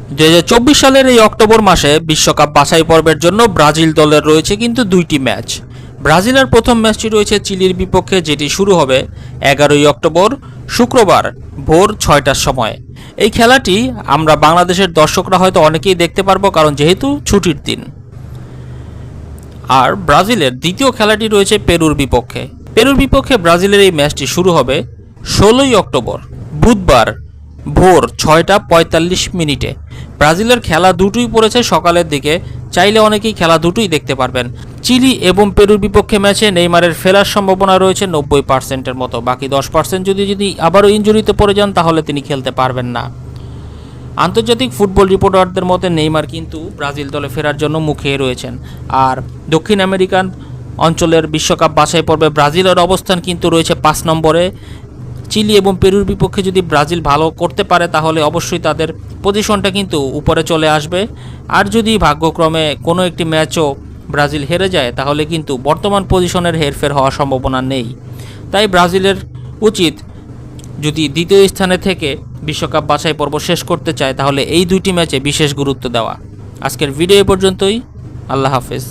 2024 সালের এই অক্টোবর মাসে বিশ্বকাপ বাছাই পর্বের জন্য ব্রাজিল দলের রয়েছে কিন্তু দুইটি ম্যাচ। ব্রাজিলের প্রথম ম্যাচটি রয়েছে চিলির বিপক্ষে, যেটি শুরু হবে 11ই অক্টোবর শুক্রবার ভোর 6টার সময়। এই খেলাটি আমরা বাংলাদেশের দর্শকরা হয়তো অনেকেই দেখতে পারবো, কারণ যেহেতু ছুটির দিন। আর ব্রাজিলের দ্বিতীয় খেলাটি রয়েছে পেরুর বিপক্ষে। পেরুর বিপক্ষে ব্রাজিলের এই ম্যাচটি শুরু হবে 16ই অক্টোবর বুধবার ভোর 6টা 45 মিনিটে। ব্রাজিলের খেলা দুটোই পড়েছে সকালের দিকে, চাইলে অনেকেই খেলা দুটোই দেখতে পারবেন। চিলি এবং পেরুর বিপক্ষে ম্যাচে নেইমারের ফেরার সম্ভাবনা রয়েছে 90%-এর মতো। বাকি 10% যদি আবারও ইনজুরিতে পড়ে যান তাহলে তিনি খেলতে পারবেন না। আন্তর্জাতিক ফুটবল রিপোর্টারদের মতে নেইমার কিন্তু ব্রাজিল দলে ফেরার জন্য মুখিয়ে রয়েছেন। আর দক্ষিণ আমেরিকান অঞ্চলের বিশ্বকাপ বাছাই পর্বে ব্রাজিলের অবস্থান কিন্তু রয়েছে 5 নম্বরে। চিলি এবং পেরুর বিপক্ষে যদি ব্রাজিল ভালো করতে পারে তাহলে অবশ্যই তাদের পজিশনটা কিন্তু উপরে চলে আসবে। আর যদি ভাগ্যক্রমে কোনো একটি ম্যাচও ব্রাজিল হেরে যায় তাহলে কিন্তু বর্তমান পজিশনের হেরফের হওয়ার সম্ভাবনা নেই। তাই ব্রাজিলের উচিত, যদি দ্বিতীয় স্থানে থেকে বিশ্বকাপ বাছাই পর্ব শেষ করতে চায়, তাহলে এই দুইটি ম্যাচে বিশেষ গুরুত্ব দেওয়া। আজকের ভিডিও পর্যন্তই। আল্লাহ হাফেজ।